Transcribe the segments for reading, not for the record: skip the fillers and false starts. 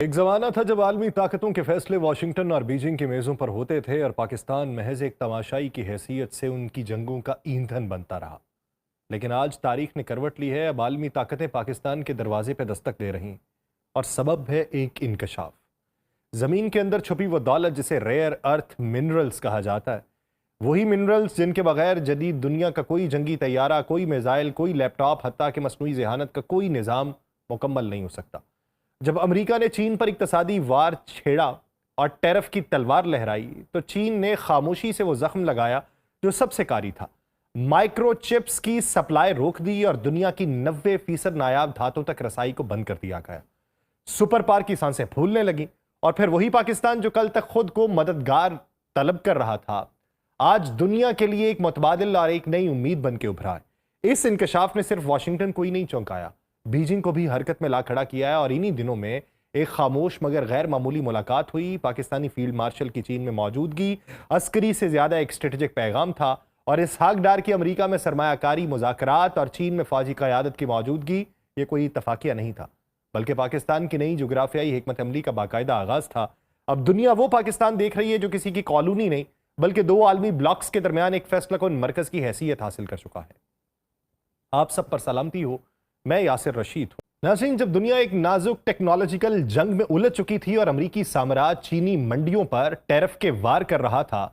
एक जमाना था जब आलमी ताकतों के फैसले वाशिंगटन और बीजिंग की मेज़ों पर होते थे और पाकिस्तान महज एक तमाशाई की हैसियत से उनकी जंगों का ईंधन बनता रहा। लेकिन आज तारीख ने करवट ली है। अब आलमी ताकतें पाकिस्तान के दरवाजे पर दस्तक दे रही और सबब है एक इंकशाफ। ज़मीन के अंदर छुपी वो दौलत जिसे रेयर अर्थ मिनरल्स कहा जाता है, वही मिनरल्स जिनके बगैर जदीद दुनिया का कोई जंगी तैयारा, कोई मिसाइल, कोई लैपटॉप, हत्ता कि मसनूई जहानत का कोई निज़ाम मुकम्मल नहीं हो सकता। जब अमेरिका ने चीन पर इक्तसादी वार छेड़ा और टैरिफ की तलवार लहराई तो चीन ने खामोशी से वो जख्म लगाया जो सबसे कारी था। माइक्रोचिप्स की सप्लाई रोक दी और दुनिया की 90% नायाब धातों तक रसाई को बंद कर दिया गया। सुपर पावर की सांसें फूलने लगी और फिर वही पाकिस्तान जो कल तक खुद को मददगार तलब कर रहा था, आज दुनिया के लिए एक मुतबादिल और एक नई उम्मीद बन के उभरा है। इस इंकशाफ ने सिर्फ वाशिंगटन को ही नहीं चौंकाया, बीजिंग को भी हरकत में ला खड़ा किया है। और इन्हीं दिनों में एक खामोश मगर गैर मामूली मुलाकात हुई। पाकिस्तानी फील्ड मार्शल की चीन में मौजूदगी अस्करी से ज्यादा एक स्ट्रेटेजिक पैगाम था और इसहाक डार की अमेरिका में सरमायाकारी मुज़ाकरात और चीन में फौजी क़यादत की मौजूदगी ये कोई इत्तफाकिया नहीं था, बल्कि पाकिस्तान की नई जोग्राफियाई हिकमत अमली का बाकायदा आगाज था। अब दुनिया वो पाकिस्तान देख रही है जो किसी की कॉलोनी नहीं बल्कि दो आलमी ब्लॉक्स के दरमियान एक फैसला कुन मरकज की हैसियत हासिल कर चुका है। आप सब पर सलामती हो, मैं यासिर रशीद हूं। नाज़रीन, जब दुनिया एक नाजुक टेक्नोलॉजिकल जंग में उलझ चुकी थी और अमरीकी साम्राज्य चीनी मंडियों पर टैरिफ के वार कर रहा था,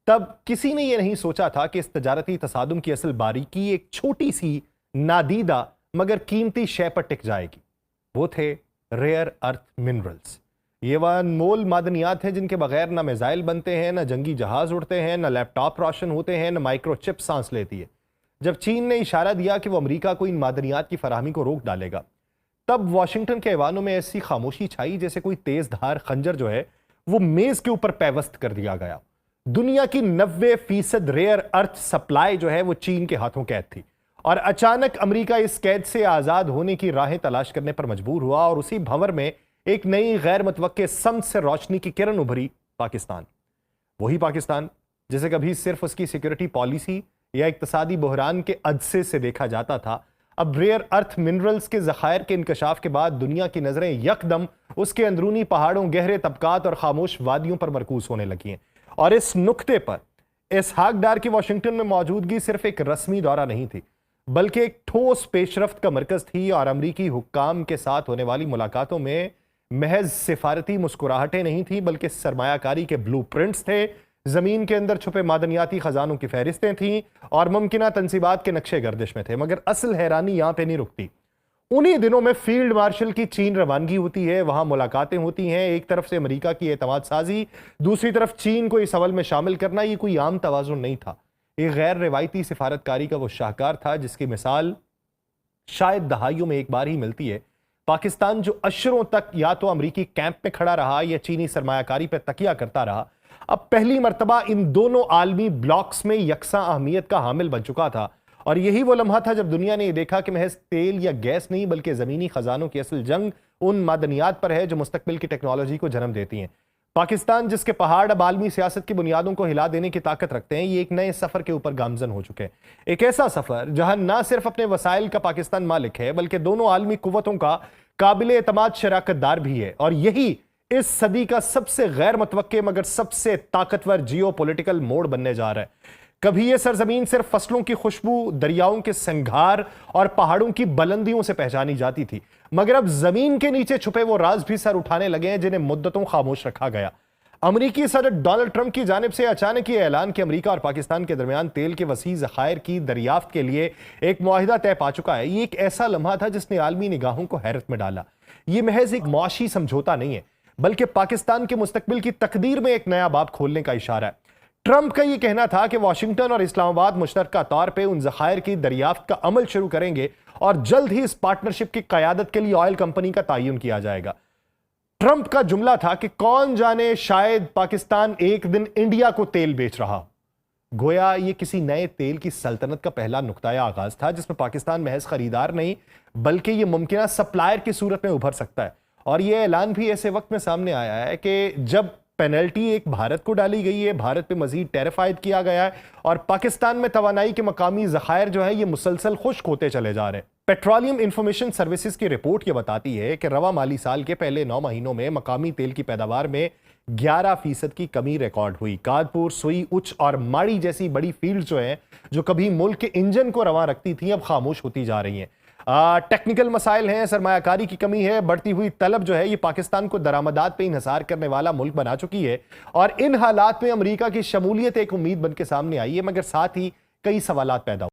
तब किसी ने यह नहीं सोचा था कि इस तजारती तसादुम की असल बारीकी एक छोटी सी नादीदा मगर कीमती शय पर टिक जाएगी। वो थे रेयर अर्थ मिनरल्स। ये वह अनमोल मादनियात हैं जिनके बगैर ना मिसाइल बनते हैं, ना जंगी जहाज उड़ते हैं, ना लैपटॉप रोशन होते हैं, ना माइक्रोचिप सांस लेती है। जब चीन ने इशारा दिया कि वो अमेरिका को इन मादनियात की फराहमी को रोक डालेगा, तब वाशिंगटन के ऐवानों में ऐसी खामोशी छाई जैसे कोई तेज धार खंजर जो है वो मेज के ऊपर पैवस्त कर दिया गया। दुनिया की 90% रेयर अर्थ सप्लाई जो है वो चीन के हाथों कैद थी और अचानक अमेरिका इस कैद से आजाद होने की राहें तलाश करने पर मजबूर हुआ और उसी भंवर में एक नई गैर मुतवक्के समत से रोशनी की किरण उभरी। पाकिस्तान, वही पाकिस्तान जिसे कभी सिर्फ उसकी सिक्योरिटी पॉलिसी या इक्तसादी बहरान के अदसे से देखा जाता था, अब रेयर अर्थ मिनरल्स के ज़खायर के इंकशाफ के बाद दुनिया की नजरें यकदम उसके अंदरूनी पहाड़ों, गहरे तबकात और खामोश वादियों पर मरकूज होने लगी हैं। और इस नुक्ते पर इसहाक डार की वाशिंगटन में मौजूदगी सिर्फ एक रस्मी दौरा नहीं थी बल्कि एक ठोस पेशरफ्त का मरकज थी। और अमरीकी हुक्काम के साथ होने वाली मुलाकातों में महज सिफारती मुस्कुराहटें नहीं थी बल्कि सरमायाकारी के ब्लूप्रिंट्स थे, जमीन के अंदर छुपे मादनियाती खजानों की फहरिस्तें थीं और मुमकिना तंसीबात के नक्शे गर्दिश में थे। मगर असल हैरानी यहां पे नहीं रुकती। उन्हीं दिनों में फील्ड मार्शल की चीन रवानगी होती है, वहां मुलाकातें होती हैं। एक तरफ से अमेरिका की एतमाद साजी, दूसरी तरफ चीन को इस अमल में शामिल करना, ये कोई आम तवाज़ुन नहीं था। एक गैर रिवायती सिफारतकारी का वो शाहकार था जिसकी मिसाल शायद दहाइयों में एक बार ही मिलती है। पाकिस्तान जो अशरों तक या तो अमरीकी कैंप में खड़ा रहा या चीनी सरमायाकारी पर तकिया करता रहा, अब पहली मर्तबा इन दोनों आलमी ब्लॉक्स में यकसा अहमियत का हामिल बन चुका था। और यही वो लम्हा था जब दुनिया ने यह देखा कि महज तेल या गैस नहीं बल्कि जमीनी खजानों की असल जंग उन मादनियात पर है जो मुस्तकबिल की टेक्नोलॉजी को जन्म देती हैं। पाकिस्तान जिसके पहाड़ अब आलमी सियासत की बुनियादों को हिला देने की ताकत रखते हैं, ये एक नए सफर के ऊपर गामजन हो चुके हैं। एक ऐसा सफर जहां ना सिर्फ अपने वसाइल का पाकिस्तान मालिक है बल्कि दोनों आलमी कुव्वतों का काबिल एतमाद शराकतदार भी है। और यही इस सदी का सबसे गैर मुतवक्के मगर सबसे ताकतवर जियो पॉलिटिकल मोड़ बनने जा रहा है। कभी यह सरजमीन सिर्फ फसलों की खुशबू, दरियाओं के संघार और पहाड़ों की बुलंदियों से पहचानी जाती थी, मगर अब जमीन के नीचे छुपे वो राज भी सर उठाने लगे हैं जिन्हें मुद्दतों खामोश रखा गया। अमेरिकी सदर डोनाल्ड ट्रंप की जानिब से अचानक यह ऐलान कि अमेरिका और पाकिस्तान के दरमियान तेल के वसी ज़खायर की दरियाफ्त के लिए एक मुआहिदा तय पा चुका है, ये एक ऐसा लम्हा था जिसने आलमी निगाहों को हैरत में डाला। यह महज एक मुआशी समझौता नहीं है बल्कि पाकिस्तान के मुस्तकबिल की तकदीर में एक नया बाब खोलने का इशारा है। ट्रंप का यह कहना था कि वाशिंगटन और इस्लामाबाद मुश्तरका तौर पर उन ज़खायर की दरियाफ्त का अमल शुरू करेंगे और जल्द ही इस पार्टनरशिप की क़यादत के लिए ऑयल कंपनी का तयन किया जाएगा। ट्रंप का जुमला था कि कौन जाने शायद पाकिस्तान एक दिन इंडिया को तेल बेच रहा हो। गोया ये किसी नए तेल की सल्तनत का पहला नुक्ताया आगाज था जिसमें पाकिस्तान महज खरीदार नहीं बल्कि यह मुमकिन सप्लायर की सूरत में उभर सकता है। और यह ऐलान भी ऐसे वक्त में सामने आया है कि जब पेनल्टी एक भारत को डाली गई है, भारत पे मजीद टैरिफ आयद किया गया है और पाकिस्तान में तवानाई के मकामी ज़खायर जो है ये मुसलसल खुश्क होते चले जा रहे हैं। पेट्रोलियम इंफॉर्मेशन सर्विसेज की रिपोर्ट ये बताती है कि रवा माली साल के पहले 9 महीनों में मकामी तेल की पैदावार में 11% की कमी रिकॉर्ड हुई। कादपुर, सुई, उच्च और माड़ी जैसी बड़ी फील्ड जो है, जो कभी मुल्क के इंजन को रवा रखती थी, अब खामोश होती जा रही हैं। टेक्निकल मसाइल हैं, सरमायाकारी की कमी है, बढ़ती हुई तलब जो है ये पाकिस्तान को दरामदात पे इन्हिसार करने वाला मुल्क बना चुकी है और इन हालात में अमेरिका की शमूलियत एक उम्मीद बन के सामने आई है, मगर साथ ही कई सवालात पैदा